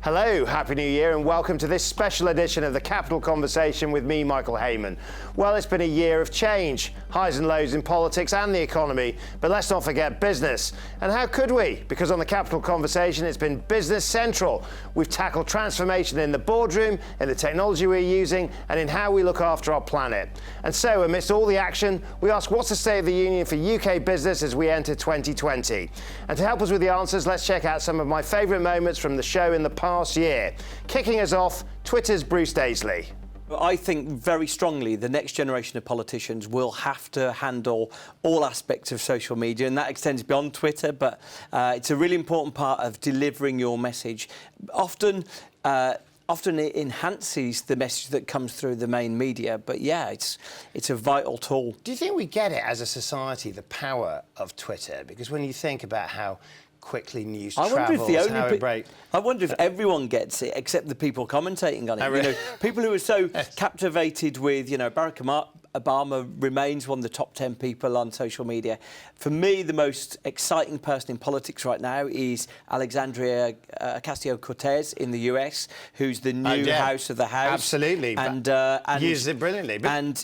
Hello, Happy New Year and welcome to this special edition of the Capital Conversation with me, Michael Hayman. Well, it's been a year of change, highs and lows in politics and the economy, but let's not forget business. And how could we? Because on the Capital Conversation, it's been business central. We've tackled transformation in the boardroom, in the technology we're using, and in how we look after our planet. And so, amidst all the action, we ask what's the state of the union for UK business as we enter 2020? And to help us with the answers, let's check out some of my favourite moments from the show in the past year. Kicking us off, Twitter's Bruce Daisley. I think very strongly the next generation of politicians will have to handle all aspects of social media, and that extends beyond Twitter, but it's a really important part of delivering your message. Often it enhances the message that comes through the main media, but yeah, it's a vital tool. Do you think we get it as a society, the power of Twitter? Because when you think about how quickly news travels, I wonder if everyone gets it except the people commentating on it. Really? You know, people who are so captivated with, Barack Obama remains one of the top 10 people on social media. For me, the most exciting person in politics right now is Alexandria Ocasio-Cortez in the US, who's the new House of the House. Absolutely. And uses it brilliantly. And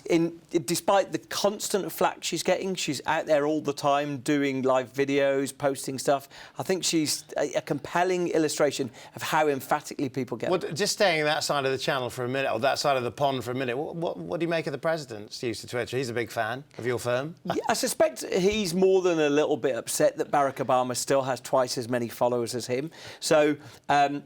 despite the constant flack she's getting, she's out there all the time doing live videos, posting stuff. I think she's a compelling illustration of how emphatically people get. Well, just staying on that side of the channel for a minute, or that side of the pond for a minute, what do you make of the president's use of Twitter? He's a big fan of your firm. Yeah, I suspect he's more than a little bit upset that Barack Obama still has twice as many followers as him. So,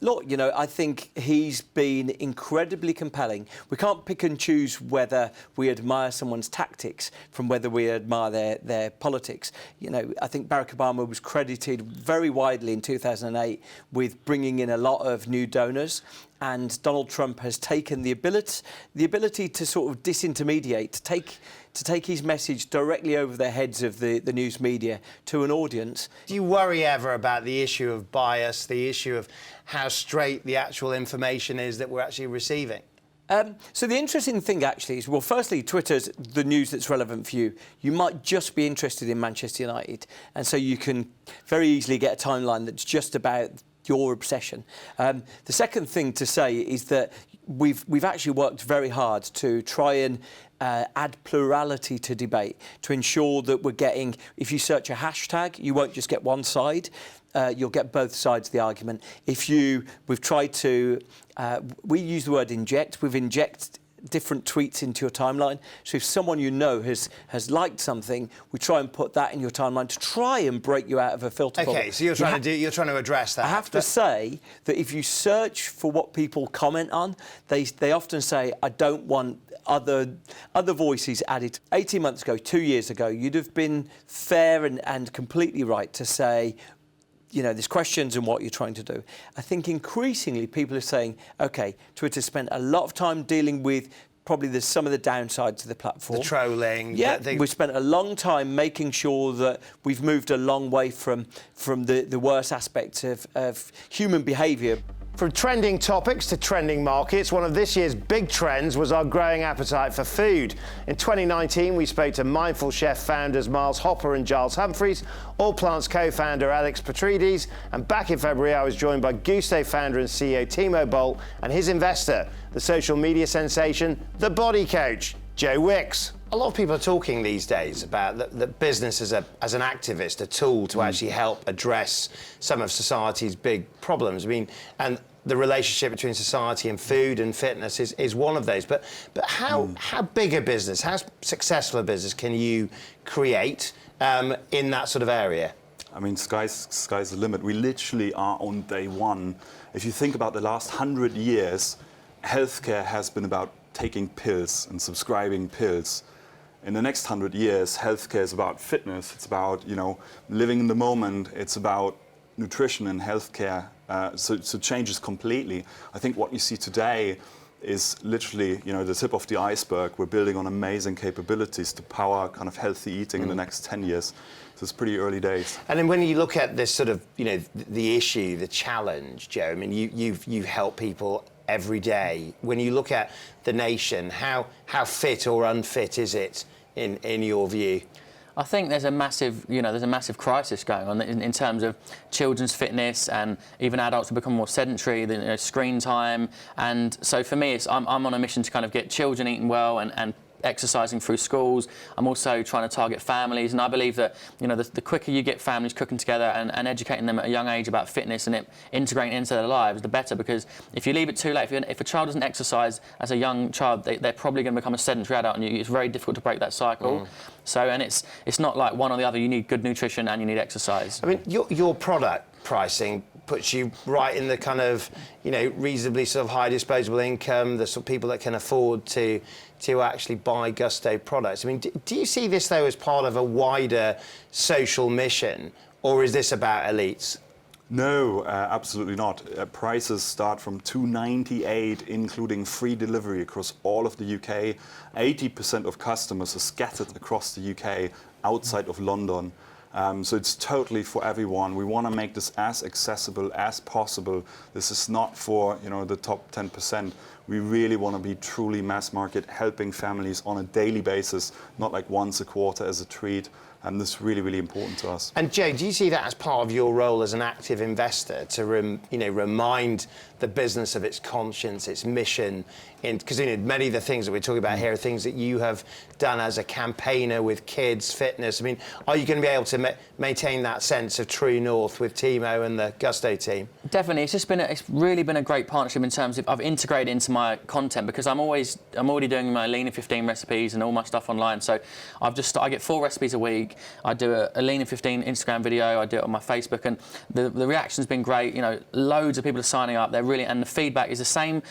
look, I think he's been incredibly compelling. We can't pick and choose whether we admire someone's tactics from whether we admire their politics. I think Barack Obama was credited very widely in 2008 with bringing in a lot of new donors. And Donald Trump has taken the ability to sort of disintermediate, to take his message directly over the heads of the news media to an audience. Do you worry ever about the issue of bias, the issue of how straight the actual information is that we're actually receiving? So the interesting thing actually is, well, firstly, Twitter's the news that's relevant for you. You might just be interested in Manchester United, and so you can very easily get a timeline that's just about your obsession. The second thing to say is that we've actually worked very hard to try and add plurality to debate, to ensure that we're getting, if you search a hashtag, you won't just get one side. You'll get both sides of the argument. We've tried to, we use the word inject. We've injected different tweets into your timeline. So if someone has liked something, we try and put that in your timeline to try and break you out of a filter bubble. Okay, so you're trying to address that. I have to say that if you search for what people comment on, they often say, I don't want other voices added. 18 months ago, 2 years ago, you'd have been fair and completely right to say, there's questions in what you're trying to do. I think increasingly people are saying, OK, Twitter spent a lot of time dealing with probably some of the downsides of the platform. The trolling. Yeah, we've spent a long time making sure that we've moved a long way from the worst aspects of human behaviour. From trending topics to trending markets, one of this year's big trends was our growing appetite for food. In 2019, we spoke to Mindful Chef founders Miles Hopper and Giles Humphreys, All Plants co-founder Alex Petrides, and back in February, I was joined by Gusto founder and CEO Timo Bolt and his investor, the social media sensation, The Body Coach, Joe Wicks. A lot of people are talking these days about the business as an activist, a tool to actually help address some of society's big problems. I mean, and the relationship between society and food and fitness is one of those. But how big a business, how successful a business can you create in that sort of area? I mean, sky's the limit. We literally are on day one. If you think about the last 100 years, healthcare has been about taking pills and subscribing pills. In the next 100 years, healthcare is about fitness. It's about, living in the moment. It's about nutrition and healthcare. So it changes completely. I think what you see today is literally, the tip of the iceberg. We're building on amazing capabilities to power kind of healthy eating in the next 10 years. So it's pretty early days. And then when you look at this sort of, the issue, the challenge, Joe, I mean, you help people every day. When you look at the nation, how fit or unfit is it in your view? I think there's a massive crisis going on in terms of children's fitness, and even adults have become more sedentary, screen time. And so for me, I'm on a mission to kind of get children eating well and exercising through schools. I'm also trying to target families, and I believe that the quicker you get families cooking together and educating them at a young age about fitness and it integrating into their lives, the better. Because if you leave it too late, if a child doesn't exercise as a young child, they're probably going to become a sedentary adult, and it's very difficult to break that cycle. So, and it's not like one or the other. You need good nutrition and you need exercise. I mean, your product pricing puts you right in the kind of, reasonably sort of high disposable income, the sort of people that can afford to actually buy Gusto products. I mean, do you see this, though, as part of a wider social mission, or is this about elites? No, absolutely not. Prices start from £2.98, including free delivery across all of the UK. 80% of customers are scattered across the UK, outside of London. So it's totally for everyone. We want to make this as accessible as possible. This is not for the top 10%. We really want to be truly mass market, helping families on a daily basis, not like once a quarter as a treat. And this is really, really important to us. And Joe, do you see that as part of your role as an active investor to remind the business of its conscience, its mission? Because many of the things that we're talking about here are things that you have done as a campaigner with kids, fitness. I mean, are you going to be able to maintain that sense of true north with Timo and the Gusto team? Definitely. It's really been a great partnership in terms of I've integrated into my content, because I'm already doing my Lean in 15 recipes and all my stuff online. So I get 4 recipes a week. I do a Lean in 15 Instagram video. I do it on my Facebook, and the reaction's been great. Loads of people are signing up. They're really, and the feedback is the same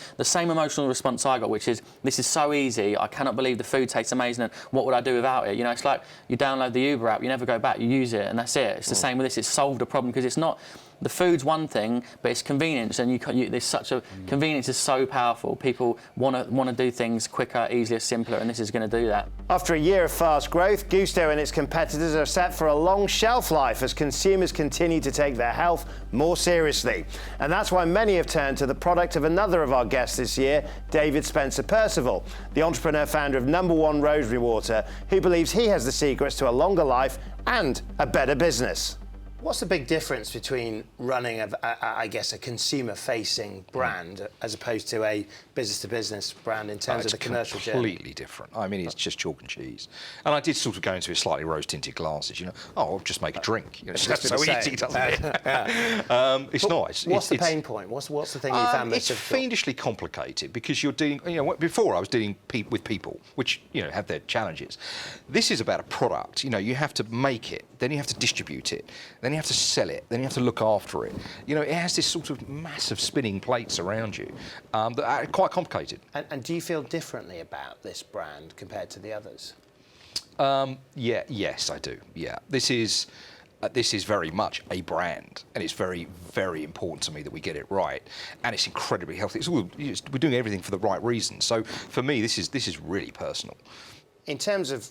emotional response I got, which is, this is so easy. I cannot believe the food tastes amazing, and what would I do without it? It's like you download the Uber app, you never go back, you use it, and that's it. It's the same with this. It's solved a problem, because it's not. The food's one thing, but it's convenience, and there's such a convenience is so powerful. People want to do things quicker, easier, simpler, and this is going to do that. After a year of fast growth, Gusto and its competitors are set for a long shelf life as consumers continue to take their health more seriously. And that's why many have turned to the product of another of our guests this year, David Spencer Percival, the entrepreneur founder of No. 1 Rhodri Water, who believes he has the secrets to a longer life and a better business. What's the big difference between running, a consumer-facing brand as opposed to a business-to-business brand in terms of the commercial journey? It's completely different. I mean, it's just chalk and cheese. And I did sort of go into it slightly rose-tinted glasses. I'll just make a drink. It's so easy, doesn't it? It's not. What's the pain point? What's the thing you found most It's difficult? fiendishly complicated, because you're dealing. Before I was dealing with people, which have their challenges. This is about a product. You have to make it, then you have to distribute it, then you have to sell it, then you have to look after it. It has this sort of massive spinning plates around you that are quite complicated. And do you feel differently about this brand compared to the others? Yes, I do. Yeah, this is very much a brand, and it's very, very important to me that we get it right, and it's incredibly healthy. We're doing everything for the right reasons. So for me, this is really personal. In terms of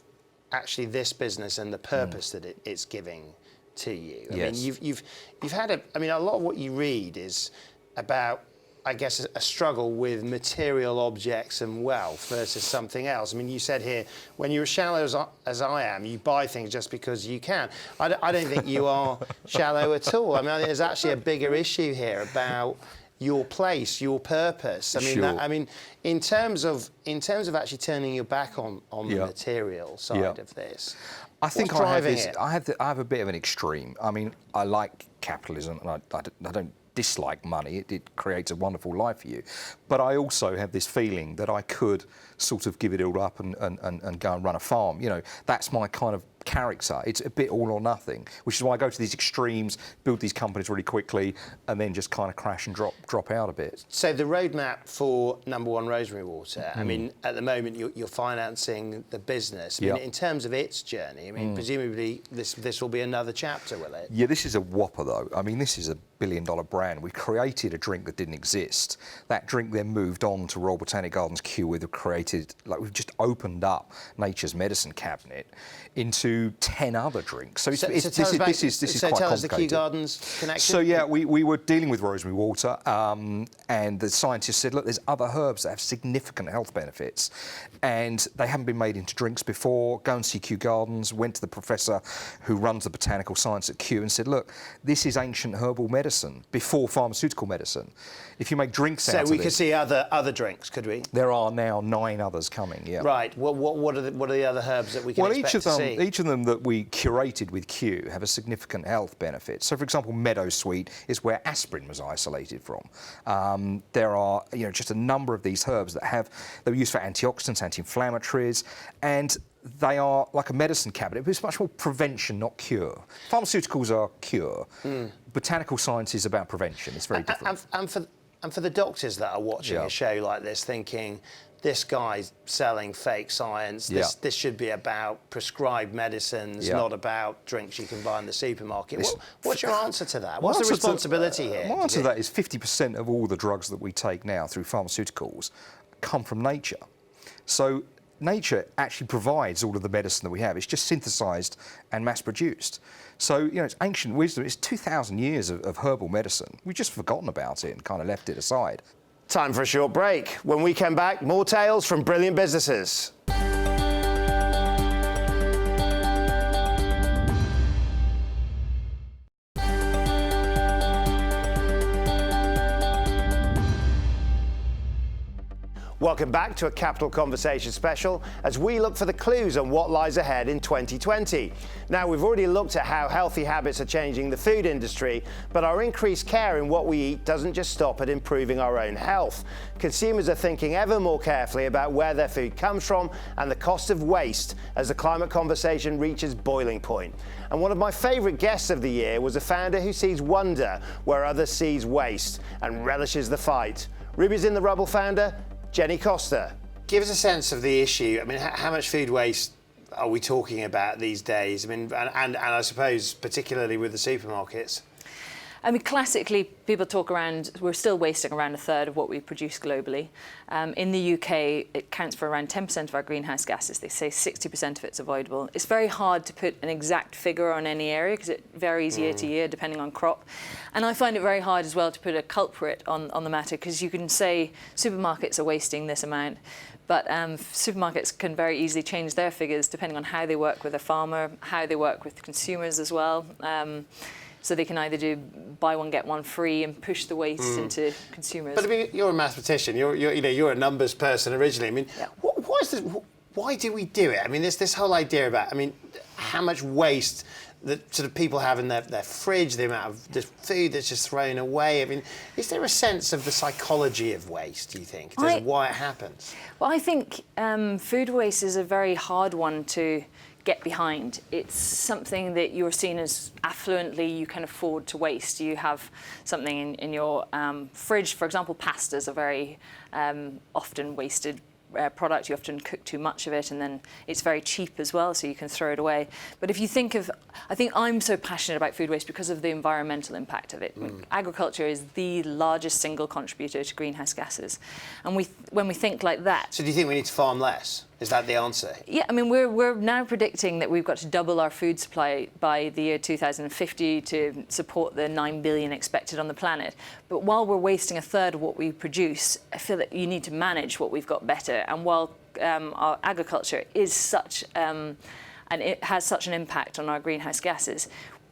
actually this business and the purpose that it's giving to you. I mean, you've had a lot of what you read is about, I guess, a struggle with material objects and wealth versus something else. I mean, you said here, when you're as shallow as I am, you buy things just because you can. I don't think you are shallow at all. I mean, there's actually a bigger issue here about your place, your purpose. I mean, in terms of actually turning your back on the material side of this. I think I have a bit of an extreme. I mean, I like capitalism, and I don't dislike money. It creates a wonderful life for you. But I also have this feeling that I could sort of give it all up and go and run a farm. That's my kind of character. It's a bit all or nothing, which is why I go to these extremes, build these companies really quickly, and then just kind of crash and drop out a bit. So the roadmap for No. 1 Rhodri Water, I mean, at the moment you're financing the business. I mean, in terms of its journey, I mean, presumably this will be another chapter, will it? Yeah, this is a whopper though. I mean, this is a billion brand. We created a drink that didn't exist. That drink then moved on to Royal Botanic Gardens Kew. We've we've just opened up Nature's Medicine cabinet into 10 other drinks. So, this is quite complicated. Tell us the Kew Gardens connection. So yeah, we were dealing with Rhodri Water, and the scientists said, look, there's other herbs that have significant health benefits, and they haven't been made into drinks before. Go and see Kew Gardens. Went to the professor who runs the botanical science at Kew and said, look, this is ancient herbal medicine before pharmaceutical medicine. If you make drinks out of this... So we could see other drinks, could we? There are now 9 others coming, yeah. Right. What are the other herbs that we can expect to see? Each of them that we curated with Kew have a significant health benefit. So, for example, meadowsweet is where aspirin was isolated from. There are, just a number of these herbs that they're used for antioxidants, anti-inflammatories, and they are like a medicine cabinet, but it's much more prevention, not cure. Pharmaceuticals are cure. Botanical science is about prevention. It's very different. And for the doctors that are watching a show like this, thinking, this guy's selling fake science, this should be about prescribed medicines, not about drinks you can buy in the supermarket. What's your answer to that? What's the responsibility here? My answer to that is 50% of all the drugs that we take now through pharmaceuticals come from nature. So nature actually provides all of the medicine that we have. It's just synthesised and mass-produced. So, it's ancient wisdom. It's 2,000 years of herbal medicine. We've just forgotten about it and kind of left it aside. Time for a short break. When we come back, more tales from brilliant businesses. Welcome back to a Capital Conversation special as we look for the clues on what lies ahead in 2020. Now, we've already looked at how healthy habits are changing the food industry, but our increased care in what we eat doesn't just stop at improving our own health. Consumers are thinking ever more carefully about where their food comes from and the cost of waste as the climate conversation reaches boiling point. And one of my favourite guests of the year was a founder who sees wonder where others sees waste and relishes the fight. Ruby's in the Rubble founder, Jenny Costa. Give us a sense of the issue. I mean, how much food waste are we talking about these days? I mean, and I suppose particularly with the supermarkets. I mean, classically, people talk around, we're still wasting around a third of what we produce globally. In the UK, it counts for around 10% of our greenhouse gases. They say 60% of it's avoidable. It's very hard to put an exact figure on any area because it varies year to year depending on crop. And I find it very hard as well to put a culprit on the matter because you can say supermarkets are wasting this amount, but supermarkets can very easily change their figures depending on how they work with a farmer, how they work with consumers as well. So they can either do buy one get one free and push the waste into consumers. But I mean, you're a mathematician. You're a numbers person originally. I mean, why do we do it? I mean, this whole idea about how much waste that sort of people have in their fridge, the amount of the food that's just thrown away. I mean, is there a sense of the psychology of waste, do you think, in terms of why it happens? Well, I think food waste is a very hard one to get behind. It's something that you're seen as affluently you can afford to waste. You have something in your fridge, for example, pasta is a very often wasted product. You often cook too much of it and then it's very cheap as well, so you can throw it away. But if you think of, I think I'm so passionate about food waste because of the environmental impact of it. Agriculture is the largest single contributor to greenhouse gases. And when we think like that... So do you think we need to farm less? Is that the answer? Yeah, I mean, we're now predicting that we've got to double our food supply by the year 2050 to support the 9 billion expected on the planet. But while we're wasting a third of what we produce, I feel that you need to manage what we've got better. And while our agriculture is such, and it has such an impact on our greenhouse gases,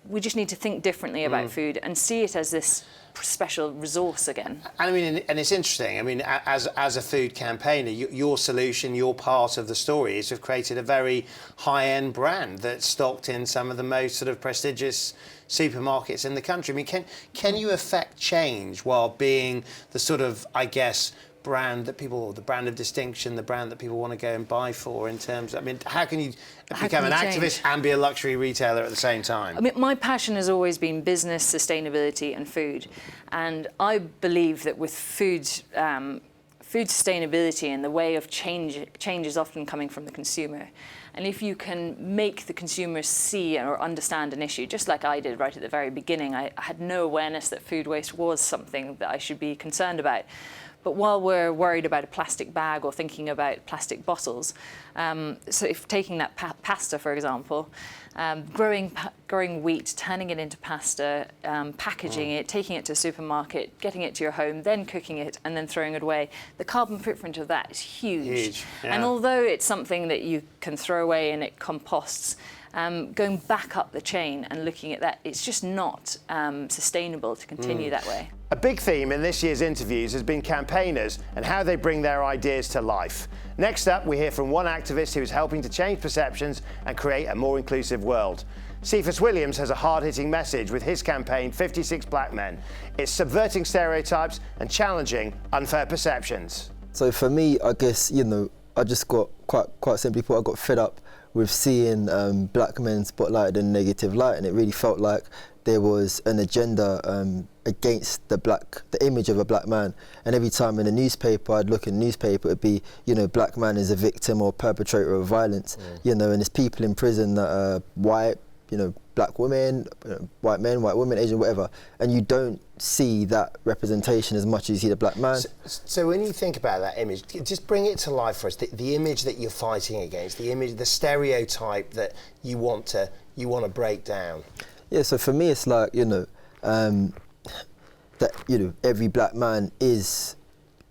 we just need to think differently about food and see it as this special resource again. And I mean, and it's interesting. I mean, as a food campaigner, your solution, your part of the story is you've created a very high-end brand that's stocked in some of the most sort of prestigious supermarkets in the country. I mean, can you affect change while being the sort of, I guess, brand that people, the brand of distinction, the brand that people want to go and buy for in terms of, I mean, how can you become an activist and be a luxury retailer at the same time? I mean, my passion has always been business, sustainability and food. And I believe that with food sustainability and the way of change is often coming from the consumer. And if you can make the consumers see or understand an issue, just like I did right at the very beginning, I had no awareness that food waste was something that I should be concerned about. But while we're worried about a plastic bag or thinking about plastic bottles, so if taking that pasta, for example, growing wheat, turning it into pasta, packaging it, taking it to a supermarket, getting it to your home, then cooking it, and then throwing it away, the carbon footprint of that is huge. Yeah. And although it's something that you can throw away and it composts, going back up the chain and looking at that, it's just not sustainable to continue that way. A big theme in this year's interviews has been campaigners and how they bring their ideas to life. Next up, we hear from one activist who is helping to change perceptions and create a more inclusive world. Cephas Williams has a hard-hitting message with his campaign 56 Black Men. It's subverting stereotypes and challenging unfair perceptions. So for me, I guess, I just got, quite simply put, I got fed up with seeing black men spotlighted in a negative light, and it really felt like there was an agenda against the image of a black man. And every time in a newspaper, I'd look in the newspaper, it'd be, black man is a victim or perpetrator of violence, and there's people in prison that are white, black women, white men, white women, Asian, whatever, and you don't see that representation as much as you see the black man. So when you think about that image, just bring it to life for us. The image that you're fighting against, the image, the stereotype that you want to break down. Yeah. So for me, it's like that every black man is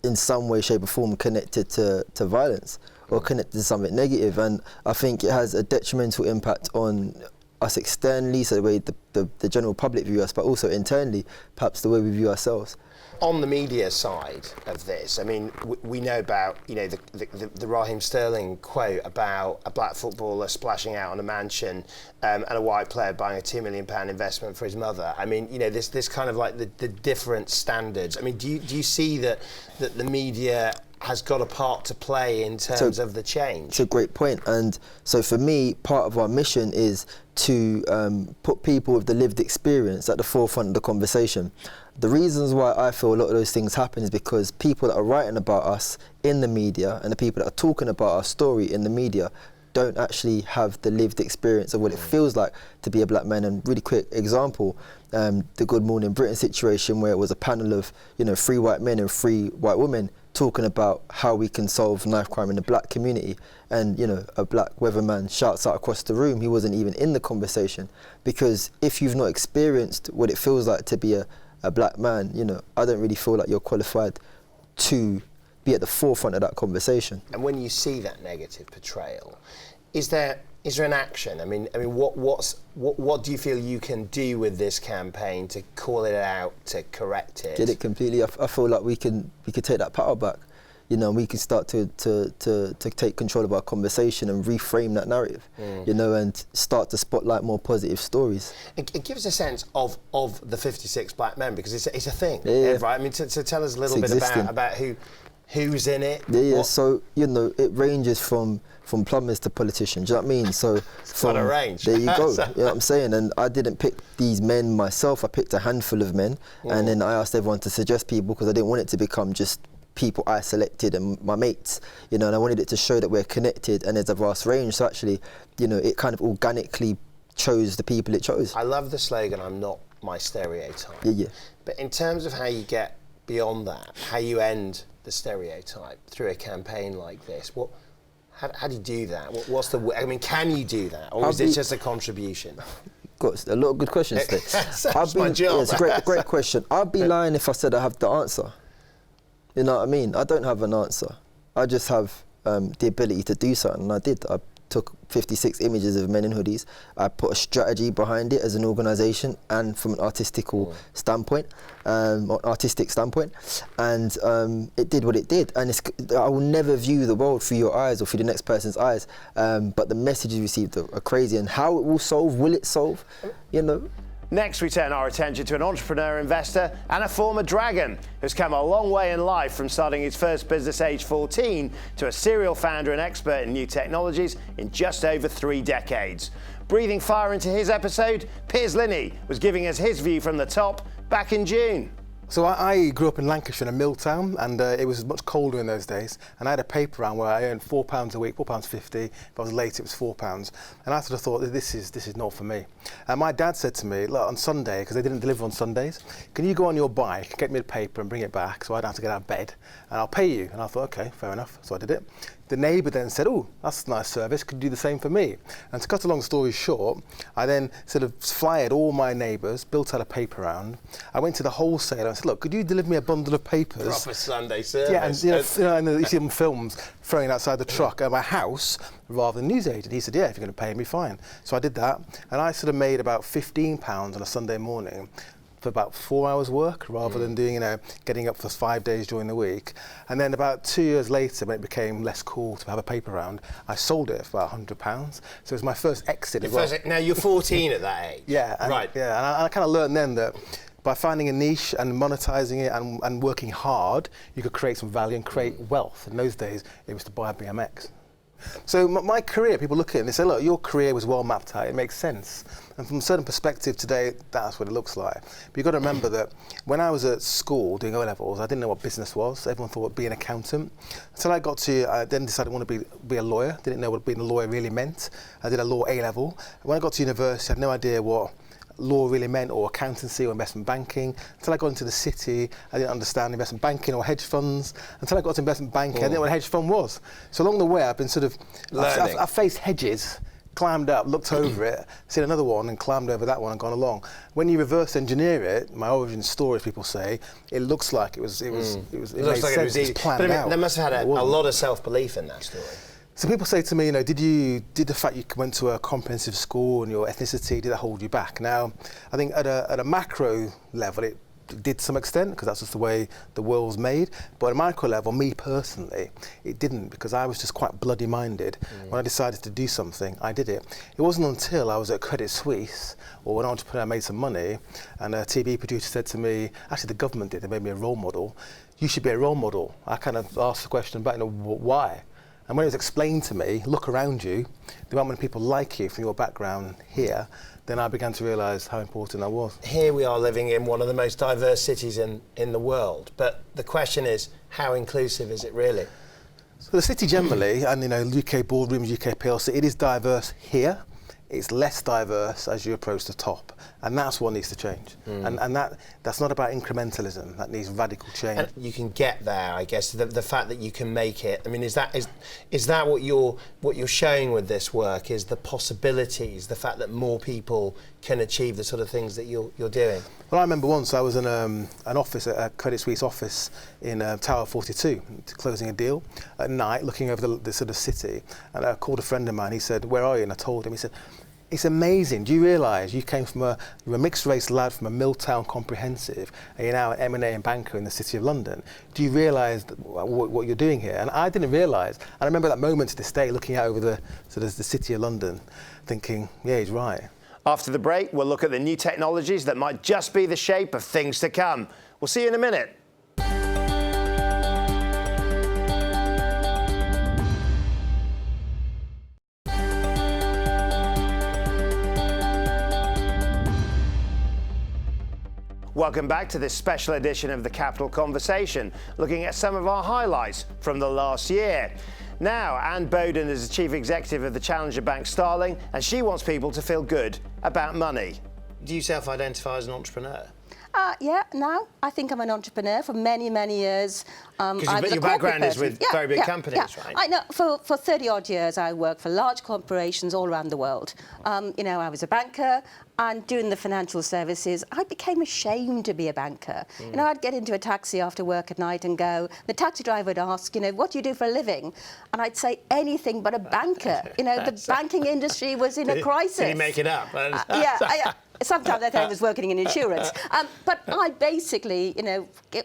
in some way, shape, or form connected to violence or connected to something negative, and I think it has a detrimental impact on us externally, so the way the general public view us, but also internally, perhaps the way we view ourselves. On the media side of this, I mean, we know about, the Raheem Sterling quote about a black footballer splashing out on a mansion and a white player buying a £2 million investment for his mother. I mean, this kind of like the different standards. I mean, do you see that the media has got a part to play in terms of the change? It's a great point. And so for me, part of our mission is to put people with the lived experience at the forefront of the conversation. The reasons why I feel a lot of those things happen is because people that are writing about us in the media and the people that are talking about our story in the media don't actually have the lived experience of what it feels like to be a black man. And really quick example, the Good Morning Britain situation, where it was a panel of 3 white men and 3 white women talking about how we can solve knife crime in the black community, and a black weatherman shouts out across the room, he wasn't even in the conversation, because if you've not experienced what it feels like to be a black man, I don't really feel like you're qualified to be at the forefront of that conversation. And when you see that negative portrayal, is there an action? I mean, what do you feel you can do with this campaign to call it out, to correct it? Get it completely. I feel like we could take that power back. We can start to take control of our conversation and reframe that narrative, and start to spotlight more positive stories. It gives a sense of the 56 black men, because it's a thing, yeah. Right? I mean, to tell us a little bit about who's in it. Yeah. So it ranges from plumbers to politicians. Do you know what I mean? So it's got a range. There you go. You know what I'm saying? And I didn't pick these men myself. I picked a handful of men, and then I asked everyone to suggest people, because I didn't want it to become just people I selected and my mates, and I wanted it to show that we're connected and there's a vast range. So actually, it kind of organically chose the people it chose. I love the slogan, "I'm not my stereotype." Yeah. But in terms of how you get beyond that, how you end the stereotype through a campaign like this, how do you do that? Can you do that, or is it just a contribution? Got a lot of good questions today. That's my job. Yeah, it's a great question. I'd be lying if I said I have the answer. You know what I mean? I don't have an answer. I just have the ability to do something, and I did. I took 56 images of men in hoodies. I put a strategy behind it as an organisation and from an artistic standpoint, and it did what it did. And I will never view the world through your eyes or through the next person's eyes, but the messages received are crazy, and how it will solve, will it solve, Next, we turn our attention to an entrepreneur, investor, and a former dragon who's come a long way in life, from starting his first business age 14 to a serial founder and expert in new technologies in just over 3 decades. Breathing fire into his episode, Piers Linney was giving us his view from the top back in June. So I grew up in Lancashire in a mill town, and it was much colder in those days. And I had a paper round where I earned £4 a week, £4.50. If I was late, it was £4. And I sort of thought, this is not for me. And my dad said to me, look, on Sunday, because they didn't deliver on Sundays, can you go on your bike, get me the paper and bring it back so I don't have to get out of bed, and I'll pay you. And I thought, OK, fair enough. So I did it. The neighbour then said, oh, that's a nice service, could you do the same for me? And to cut a long story short, I then sort of flyered all my neighbours, built out a paper round. I went to the wholesaler and said, look, could you deliver me a bundle of papers? Proper Sunday service. Yeah, and and you see them in films throwing outside the truck at my house rather than newsagent. He said, yeah, if you're going to pay me, fine. So I did that, and I sort of made about £15 on a Sunday morning for about 4 hours work rather than doing, getting up for 5 days during the week. And then about 2 years later, when it became less cool to have a paper round, I sold it for about £100. So it was my first exit as well. Now, you're 14 at that age. Yeah. Right. Yeah, and I kind of learned then that by finding a niche and monetising it and working hard, you could create some value and create wealth. In those days, it was to buy a BMX. So my career, people look at it and they say, look, your career was well mapped out, it makes sense. And from a certain perspective today, that's what it looks like. But you've got to remember that when I was at school doing O-levels, I didn't know what business was. Everyone thought I'd be an accountant. Until I then decided I wanted to be a lawyer. Didn't know what being a lawyer really meant. I did a law A-level. When I got to university, I had no idea what law really meant, or accountancy or investment banking. Until I got into the city, I didn't understand investment banking or hedge funds. Until I got to investment banking, I didn't know what a hedge fund was. So along the way, I've been sort of I've faced hedges, climbed up, looked over it, seen another one and climbed over that one and gone along. When you reverse engineer it, my origin story, as people say, it looks like it was looks made like sense, it was easy. planned But out. there must have had a lot of self-belief in that story. So people say to me, did the fact you went to a comprehensive school and your ethnicity, did that hold you back? Now, I think at a macro level, it did to some extent, because that's just the way the world's made. But at a micro level, me personally, it didn't, because I was just quite bloody minded. When I decided to do something, I did it. It wasn't until I was at Credit Suisse, or an entrepreneur made some money, and a TV producer said to me, actually the government did, they made me a role model. You should be a role model. I kind of asked the question back, why? And when it was explained to me, look around you, there aren't many people like you from your background here, then I began to realise how important that was. Here we are living in one of the most diverse cities in the world, but the question is, how inclusive is it really? So the city generally, and UK boardrooms, UK PLC, it is diverse here. It's less diverse as you approach the top, and that's what needs to change. And that's not about incrementalism. That needs radical change. And you can get there, I guess. The fact that you can make it. I mean, is that what you're showing with this work? Is the possibilities, the fact that more people can achieve the sort of things that you're doing? Well, I remember once I was in an office, a Credit Suisse office in Tower 42, closing a deal at night, looking over the sort of city, and I called a friend of mine. He said, "Where are you?" And I told him. He said, "It's amazing. Do you realise you came from you're a mixed race lad from a mill town comprehensive, and you're now an M&A and banker in the City of London? Do you realise what you're doing here?" And I didn't realise. And I remember that moment to this day, looking out over the City of London, thinking, yeah, he's right. After the break, we'll look at the new technologies that might just be the shape of things to come. We'll see you in a minute. Welcome back to this special edition of the Capital Conversation, looking at some of our highlights from the last year. Now, Anne Bowden is the Chief Executive of the challenger bank Starling, and she wants people to feel good about money. Do you self-identify as an entrepreneur? Yeah, now I think I'm an entrepreneur for many, many years. Because your background is with very big companies, right? I know. For 30-odd years, I worked for large corporations all around the world. I was a banker, and doing the financial services, I became ashamed to be a banker. I'd get into a taxi after work at night and go, the taxi driver would ask, what do you do for a living? And I'd say anything but a banker. The banking industry was in a crisis. Did you make it up? Yeah. Sometimes I thought I was working in insurance. But I basically,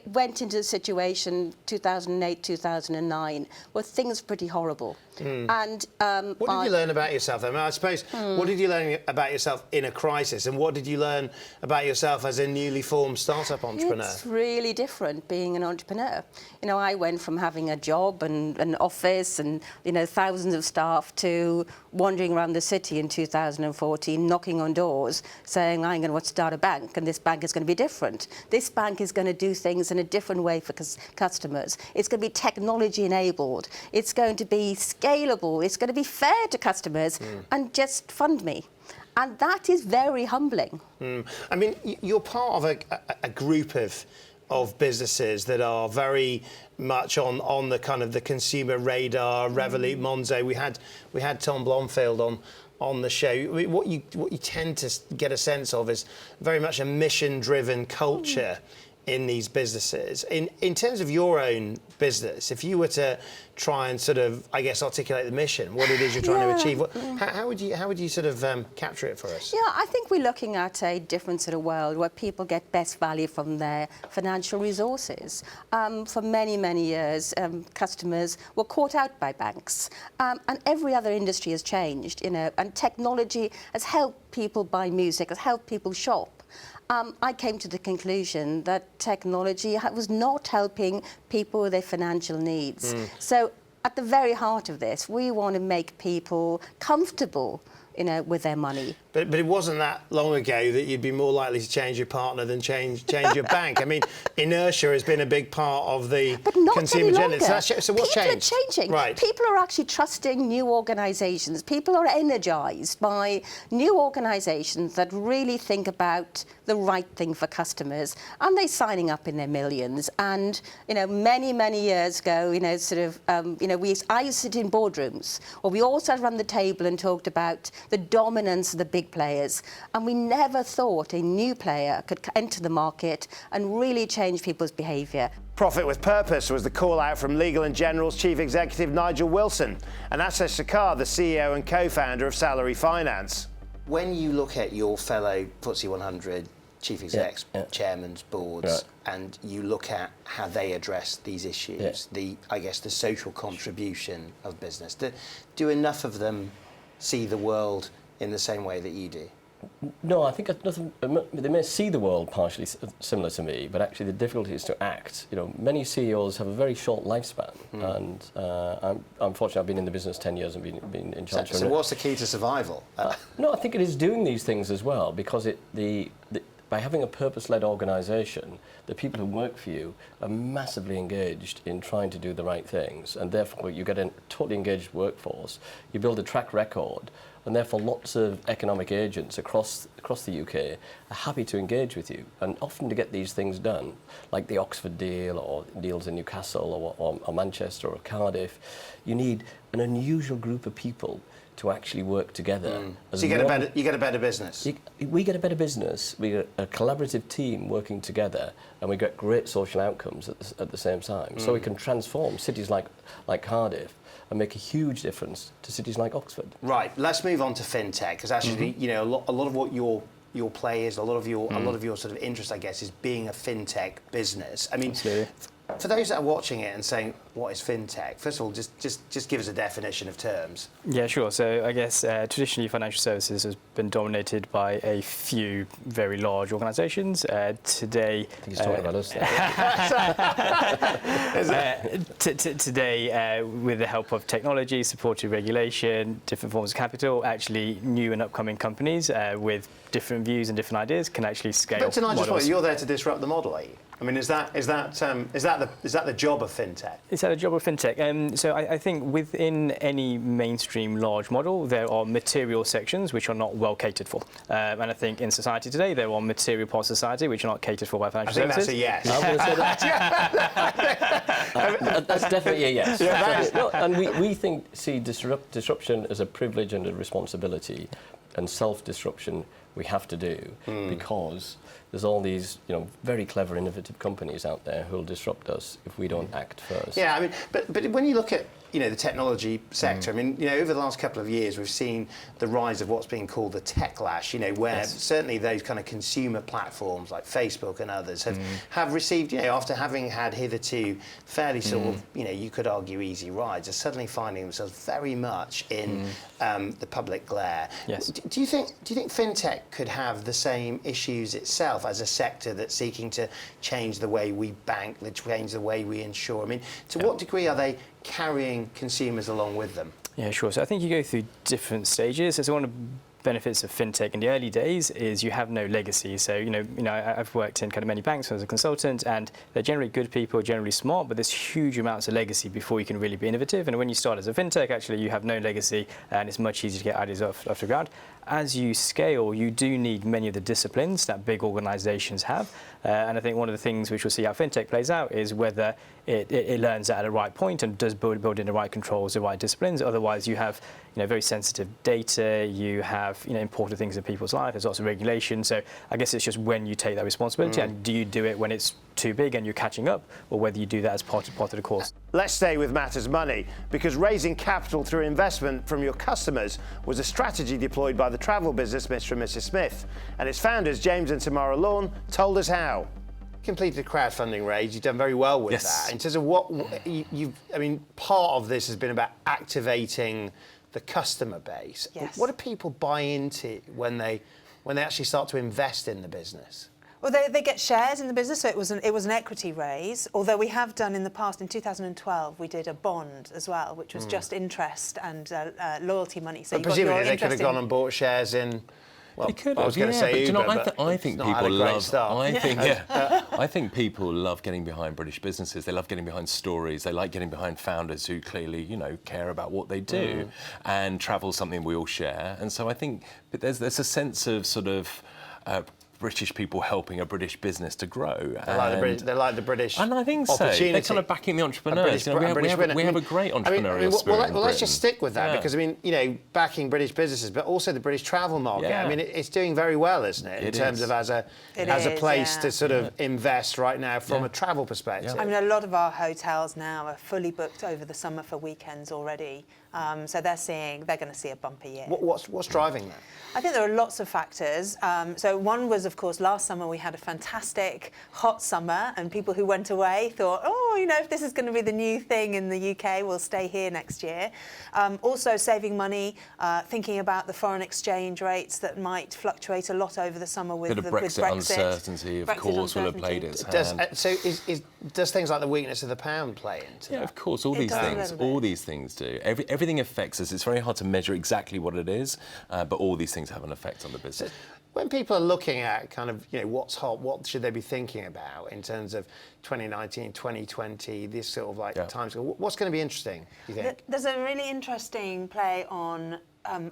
went into a situation 2008, 2009, where things were pretty horrible. And what did you learn about yourself? I mean, I suppose, what did you learn about yourself in a crisis, and what did you learn about yourself as a newly formed startup entrepreneur? It's really different being an entrepreneur. I went from having a job and an office and thousands of staff to wandering around the city in 2014, knocking on doors, saying, saying, I'm going to start a bank and this bank is going to be different. This bank is going to do things in a different way for customers. It's going to be technology enabled. It's going to be scalable. It's going to be fair to customers and just fund me. And that is very humbling. I mean, you're part of a group of businesses that are very much on the kind of the consumer radar. Revolut, Monzo. We had Tom Blomfield on the show. What you tend to get a sense of is very much a mission-driven culture in these businesses. In terms of your own business, if you were to try and sort of, I guess, articulate the mission, what it is you're trying to achieve, how would you sort of capture it for us? Yeah, I think we're looking at a different sort of world where people get best value from their financial resources. For many, many years, customers were caught out by banks, and every other industry has changed, and technology has helped people buy music, has helped people shop. I came to the conclusion that technology was not helping people with their financial needs. So at the very heart of this, we want to make people comfortable, with their money. But it wasn't that long ago that you'd be more likely to change your partner than change your bank. I mean, inertia has been a big part of the consumer journey. So what's changed? People are changing. Right. People are actually trusting new organisations. People are energised by new organisations that really think about the right thing for customers, and they're signing up in their millions. And many, many years ago, I used to sit in boardrooms, or we all sat around the table and talked about the dominance of the big players, and we never thought a new player could enter the market and really change people's behaviour. Profit with purpose was the call out from Legal & General's Chief Executive Nigel Wilson and Ashish Sarkar, the CEO and co-founder of Salary Finance. When you look at your fellow FTSE 100 chief execs, chairmans, boards, and you look at how they address these issues, the social contribution of business, do enough of them see the world in the same way that you do? No, I think they may see the world partially similar to me, but actually the difficulty is to act. Many CEOs have a very short lifespan, and I'm fortunate I've been in the business 10 years and been in charge. So what's the key to survival? No, I think it is doing these things as well, because by having a purpose-led organisation, the people who work for you are massively engaged in trying to do the right things, and therefore you get a totally engaged workforce. You build a track record, and therefore lots of economic agents across the UK are happy to engage with you, and often to get these things done, like the Oxford deal or deals in Newcastle or Manchester or Cardiff. You need an unusual group of people to actually work together. So you get a better business. We get a better business. We get a collaborative team working together, and we get great social outcomes at the same time. So we can transform cities like Cardiff and make a huge difference to cities like Oxford. Right. Let's move on to fintech, because actually, a lot of what your play is, a lot of your sort of interest, I guess, is being a fintech business. I mean, absolutely. For those that are watching it and saying, what is fintech? First of all, just give us a definition of terms. Yeah, sure. So I guess traditionally financial services has been dominated by a few very large organisations. Today, I think he's talking about us. Today, with the help of technology, supported regulation, different forms of capital, actually new and upcoming companies with different views and different ideas can actually scale. But to Nigel's point, you're there to disrupt the model, are you? I mean, is that the job of fintech? Is that the job of fintech? So I think within any mainstream large model, there are material sections which are not well catered for. And I think in society today, there are material parts of society which are not catered for by financial services. That's a yes. I'm going to say that. That's definitely a yes. No, and we see disruption as a privilege and a responsibility, and self-disruption we have to do, because there's all these very clever, innovative companies out there who will disrupt us if we don't act first. Yeah, I mean, but when you look at the technology sector, I mean, over the last couple of years, we've seen the rise of what's being called the techlash, where certainly those kind of consumer platforms like Facebook and others have received, after having had hitherto fairly sort of, you could argue easy rides, are suddenly finding themselves very much in the public glare. Yes. Do you think fintech could have the same issues itself as a sector that's seeking to change the way we bank, change the way we insure? I mean, to what degree are they carrying consumers along with them? Yeah, sure. So I think you go through different stages. So I want to benefits of fintech in the early days is you have no legacy. So, I've worked in kind of many banks as a consultant, and they're generally good people, generally smart, but there's huge amounts of legacy before you can really be innovative. And when you start as a fintech, actually, you have no legacy, and it's much easier to get ideas off the ground. As you scale, you do need many of the disciplines that big organizations have. And I think one of the things which we'll see how fintech plays out is whether it learns at the right point and does build in the right controls, the right disciplines. Otherwise, you have very sensitive data, you have important things in people's life, there's lots of regulation. So I guess it's just when you take that responsibility, and do you do it when it's too big and you're catching up, or whether you do that as part of the course. Let's stay with matters money, because raising capital through investment from your customers was a strategy deployed by the travel business Mr. and Mrs. Smith, and its founders James and Tamara Lawn told us how. Completed a crowdfunding raise. You've done very well with that. In terms of what part of this has been about activating the customer base. Yes. What do people buy into when they actually start to invest in the business? Well, they get shares in the business, so it was an equity raise. Although we have done in the past, in 2012, we did a bond as well, which was just interest and loyalty money. So but presumably they could have gone and bought shares in. Well, I was going to say Uber, but I think people love. I think people love getting behind British businesses. They love getting behind stories. They like getting behind founders who clearly, care about what they do. And travel's something we all share. And so I think there's a sense of sort of British people helping a British business to grow. They like the British and I think so. They're kind of backing the entrepreneurs. We have a great entrepreneurial spirit. Well, let's just stick with that because backing British businesses, but also the British travel market. Yeah. It's doing very well, isn't it? In terms of as a place to sort of invest right now from a travel perspective. I mean, a lot of our hotels now are fully booked over the summer for weekends already. So they're going to see a bumper year. What's driving that? I think there are lots of factors. So one was, of course, last summer we had a fantastic hot summer, and people who went away thought, if this is going to be the new thing in the UK, we'll stay here next year. Also saving money, thinking about the foreign exchange rates that might fluctuate a lot over the summer with Brexit. Uncertainty, of course, will have played its hand. Does things like the weakness of the pound play into that? Yeah, of course, all these things do. Everything affects us. It's very hard to measure exactly what it is, but all these things have an effect on the business. So when people are looking at kind of, what's hot, what should they be thinking about in terms of 2019, 2020, this sort of times? What's going to be interesting, do you think? There's a really interesting play on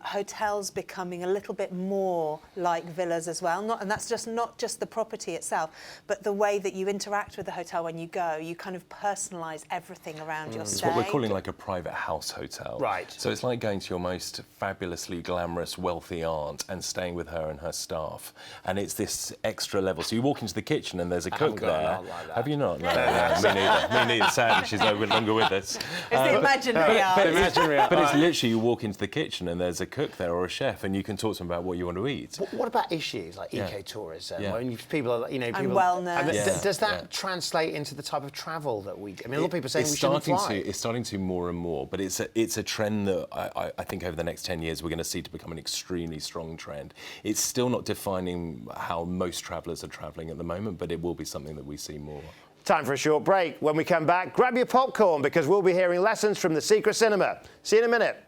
hotels becoming a little bit more like villas as well. And that's not just the property itself, but the way that you interact with the hotel when you go. You kind of personalise everything around your stay. It's what we're calling like a private house hotel. Right. So it's like going to your most fabulously glamorous, wealthy aunt and staying with her and her staff. And it's this extra level. So you walk into the kitchen and there's a cook there. Like that. Have you not? No, me neither. Me neither. Sadly, she's no longer with us. It's the imaginary art. But it's literally you walk into the kitchen and there's a cook there or a chef, and you can talk to them about what you want to eat. What about issues like ecotourism? When people are, and wellness. Does that translate into the type of travel that we do? I mean, a lot of people are saying we shouldn't fly. It's starting to more and more, but it's a trend that I think over the next 10 years we're going to see to become an extremely strong trend. It's still not defining how most travellers are travelling at the moment, but it will be something that we see more. Time for a short break. When we come back, grab your popcorn because we'll be hearing lessons from the secret cinema. See you in a minute.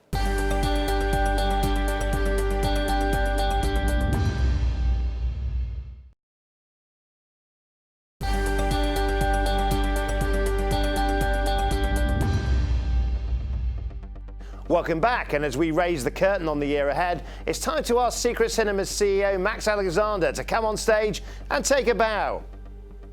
Welcome back, and as we raise the curtain on the year ahead, it's time to ask Secret Cinema's CEO, Max Alexander, to come on stage and take a bow.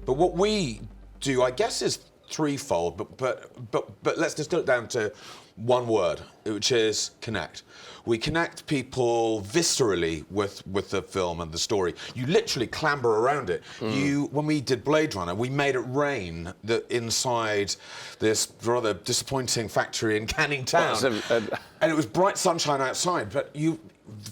But what we do, I guess, is threefold, but let's distill it down to one word, which is connect. We connect people viscerally with the film and the story. You literally clamber around it. When we did Blade Runner, we made it rain inside this rather disappointing factory in Canning Town. And it was bright sunshine outside, but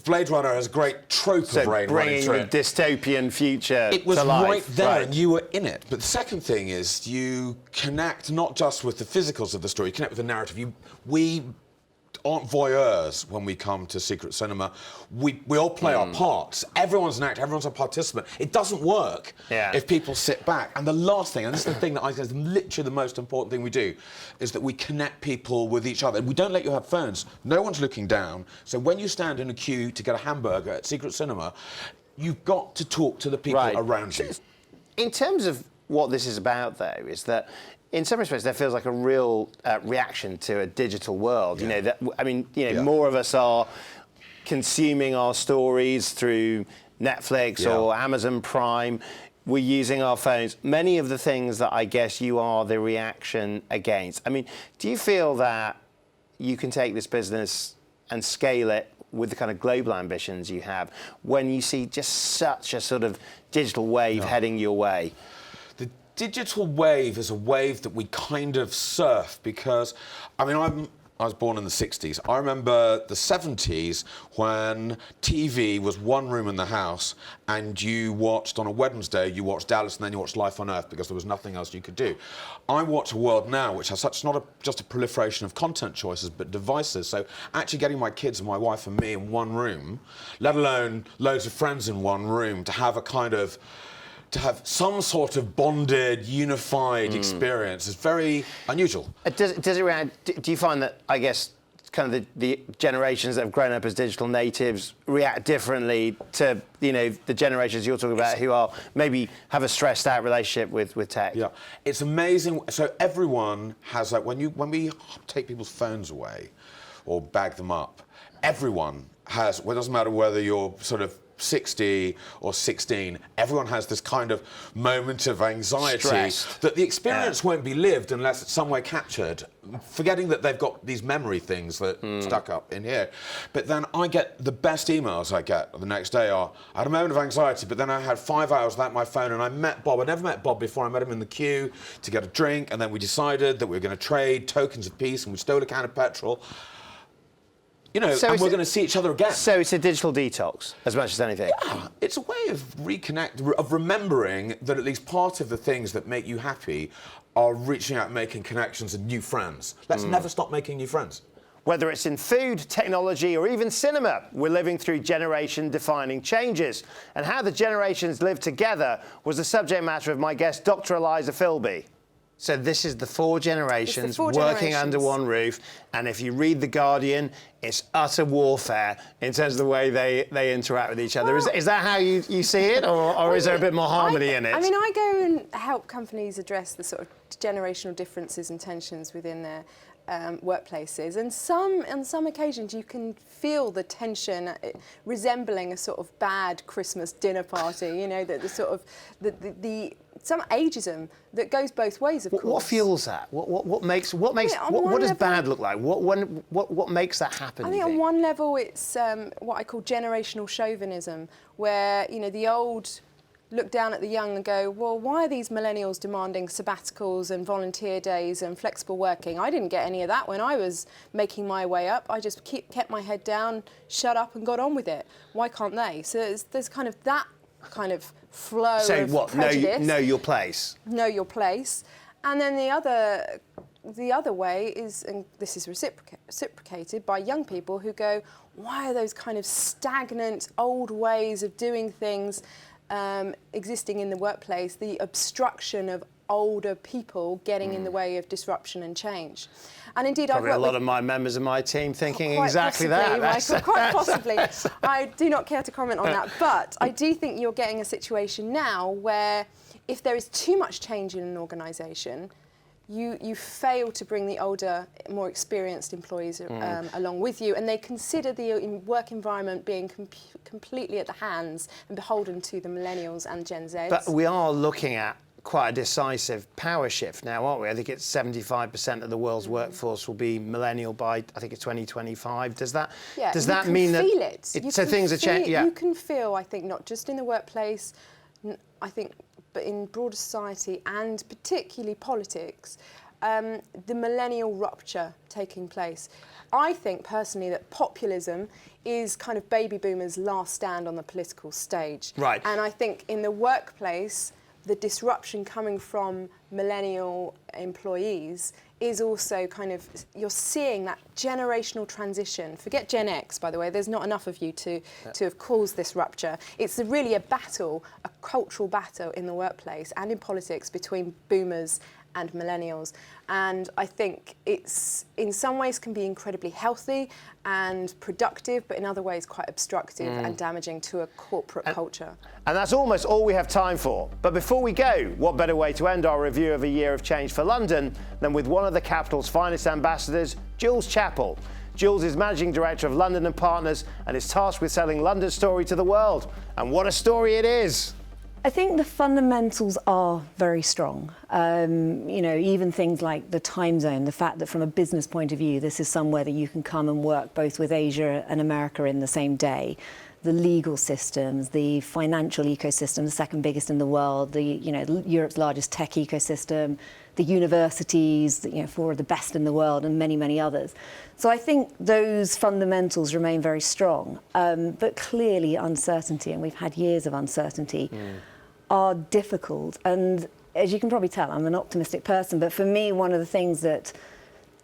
Blade Runner has a great trope of rain running through it. Bringing the dystopian future to life. It was right there, and you were in it. But the second thing is you connect not just with the physicals of the story, you connect with the narrative. We aren't voyeurs when we come to Secret Cinema. We all play our parts. Everyone's an actor, everyone's a participant. It doesn't work if people sit back. And the last thing, and this is the thing that I think is literally the most important thing we do, is that we connect people with each other. We don't let you have phones. No one's looking down. So when you stand in a queue to get a hamburger at Secret Cinema, you've got to talk to the people around you. In terms of what this is about, though, is that in some respects, there feels like a real reaction to a digital world. You know, that, I mean, you know, more of us are consuming our stories through Netflix or Amazon Prime. We're using our phones. Many of the things that I guess you are the reaction against. I mean, do you feel that you can take this business and scale it with the kind of global ambitions you have when you see just such a sort of digital wave heading your way? Digital wave is a wave that we kind of surf because, I mean, I was born in the 60s. I remember the 70s when TV was one room in the house and you watched, on a Wednesday, you watched Dallas and then you watched Life on Earth because there was nothing else you could do. I watch a world now which has such, not just a proliferation of content choices, but devices. So actually getting my kids and my wife and me in one room, let alone loads of friends in one room, to have a kind of, to have some sort of bonded, unified experience is very unusual. Do you find that, I guess, kind of the generations that have grown up as digital natives react differently to, you know, the generations you're talking about who are maybe have a stressed out relationship with tech? Yeah, it's amazing. So everyone has, like, when we take people's phones away or bag them up, everyone has, well, it doesn't matter whether you're sort of 60 or 16, everyone has this kind of moment of anxiety that the experience won't be lived unless it's somewhere captured, forgetting that they've got these memory things that stuck up in here. But then I get the best emails I get the next day are, I had a moment of anxiety, but then I had 5 hours without my phone and I met Bob. I never met Bob before. I met him in the queue to get a drink, and then we decided that we were going to trade tokens of peace, and we stole a can of petrol. You know, and we're going to see each other again. So it's a digital detox as much as anything. Yeah, it's a way of of remembering that at least part of the things that make you happy are reaching out, making connections and new friends. Let's never stop making new friends. Whether it's in food, technology, or even cinema, we're living through generation-defining changes. And how the generations live together was the subject matter of my guest, Dr. Eliza Philby. So this is the four generations working under one roof, and if you read The Guardian, it's utter warfare in terms of the way they interact with each other. Is that how you see it, or is there a bit more harmony in it? I mean, I go and help companies address the sort of generational differences and tensions within their workplaces, and on some occasions you can feel the tension resembling a sort of bad Christmas dinner party. You know, the sort of the some ageism that goes both ways. Of course. What fuels that? What does bad look like? What makes that happen? I think on one level it's what I call generational chauvinism, where, you know, the old look down at the young and go, well, why are these millennials demanding sabbaticals and volunteer days and flexible working? I didn't get any of that when I was making my way up. I just kept my head down, shut up and got on with it. Why can't they? So there's kind of that kind of flow of prejudice. Know your place. Know your place. And then the other way is, and this is reciprocated by young people who go, why are those kind of stagnant old ways of doing things existing in the workplace, the obstruction of older people getting in the way of disruption and change? And indeed, probably I've a lot of my members of my team thinking exactly that. Michael, quite possibly. I do not care to comment on that, but I do think you're getting a situation now where if there is too much change in an organisation, you fail to bring the older, more experienced employees along with you, and they consider the work environment being completely at the hands and beholden to the millennials and Gen Zs. But we are looking at quite a decisive power shift now, aren't we? I think it's 75% of the world's workforce will be millennial by, I think it's 2025. Does that mean that... Feel it. So things are changing? Yeah. You can feel, I think, not just in the workplace, I think, but in broader society and particularly politics, the millennial rupture taking place. I think personally that populism is kind of baby boomers' last stand on the political stage. Right. And I think in the workplace, the disruption coming from millennial employees is also kind of, you're seeing that generational transition. Forget Gen X, by the way, there's not enough of you to have caused this rupture. It's really a battle, a cultural battle in the workplace and in politics between boomers and millennials. And I think it's, in some ways, can be incredibly healthy and productive, but in other ways quite obstructive and damaging to a corporate culture. And that's almost all we have time for. But before we go, what better way to end our review of a year of change for London than with one of the capital's finest ambassadors, Jules Chappell. Jules is Managing Director of London & Partners and is tasked with selling London's story to the world. And what a story it is! I think the fundamentals are very strong. You know, even things like the time zone, the fact that from a business point of view, this is somewhere that you can come and work both with Asia and America in the same day. The legal systems, the financial ecosystem, the second biggest in the world, Europe's largest tech ecosystem, the universities, 4 of the best in the world, and many, many others. So I think those fundamentals remain very strong. But clearly uncertainty, and we've had years of uncertainty, are difficult. And as you can probably tell, I'm an optimistic person, but for me, one of the things that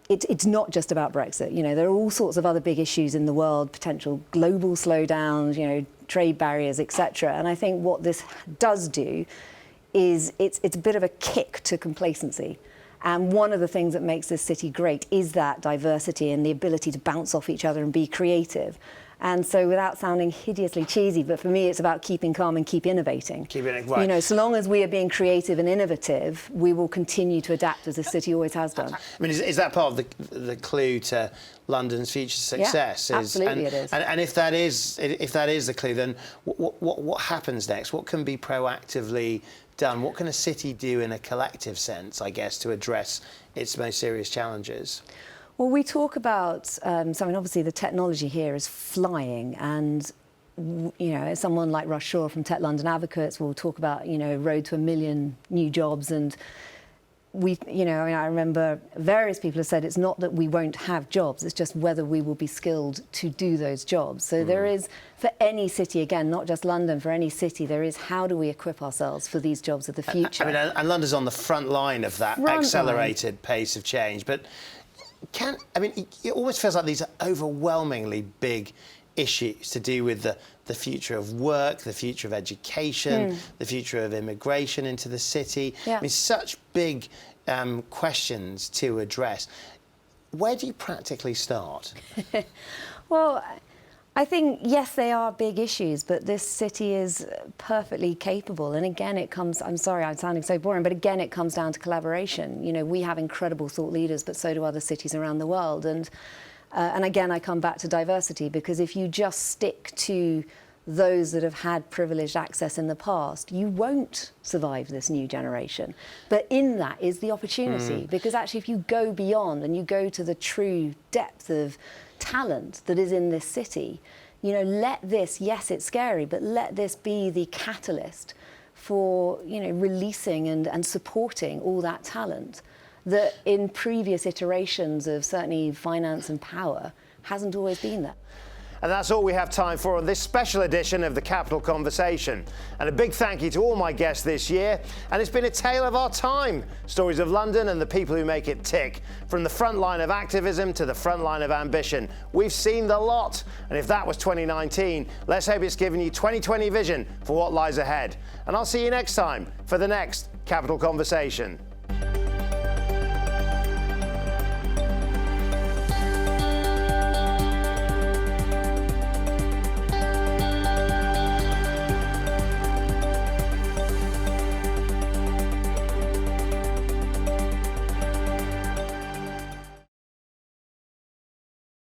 it's not just about Brexit. There are all sorts of other big issues in the world, potential global slowdowns, trade barriers, etc. And I think what this does do is it's a bit of a kick to complacency. And one of the things that makes this city great is that diversity and the ability to bounce off each other and be creative. And so, without sounding hideously cheesy, but for me, it's about keeping calm and keep innovating. Right. So long as we are being creative and innovative, we will continue to adapt as the city always has done. I mean, is that part of the clue to London's future success? Yeah, absolutely it is. And if that is the clue, then what happens next? What can be proactively done? What can a city do in a collective sense, I guess, to address its most serious challenges? Well, we talk about, obviously the technology here is flying, and someone like Russ Shaw from Tech London Advocates will talk about, road to 1 million new jobs. And I remember various people have said it's not that we won't have jobs, it's just whether we will be skilled to do those jobs. So there is, for any city, again, not just London, for any city, there is how do we equip ourselves for these jobs of the future? And London's on the front line of that accelerated pace of change. But it almost feels like these are overwhelmingly big issues to do with the future of work, the future of education, the future of immigration into the city. Yeah. I mean, such big questions to address. Where do you practically start? Well, I think, yes, they are big issues, but this city is perfectly capable. And again, it comes, I'm sorry, I'm sounding so boring, but again, it comes down to collaboration. We have incredible thought leaders, but so do other cities around the world. And again, I come back to diversity, because if you just stick to those that have had privileged access in the past, you won't survive this new generation. But in that is the opportunity, because actually if you go beyond and you go to the true depth of talent that is in this city, let this, yes, it's scary, but let this be the catalyst for, releasing and supporting all that talent that in previous iterations of certainly finance and power hasn't always been there. And that's all we have time for on this special edition of the Capital Conversation. And a big thank you to all my guests this year. And it's been a tale of our time. Stories of London and the people who make it tick. From the front line of activism to the front line of ambition. We've seen the lot. And if that was 2019, let's hope it's given you 2020 vision for what lies ahead. And I'll see you next time for the next Capital Conversation.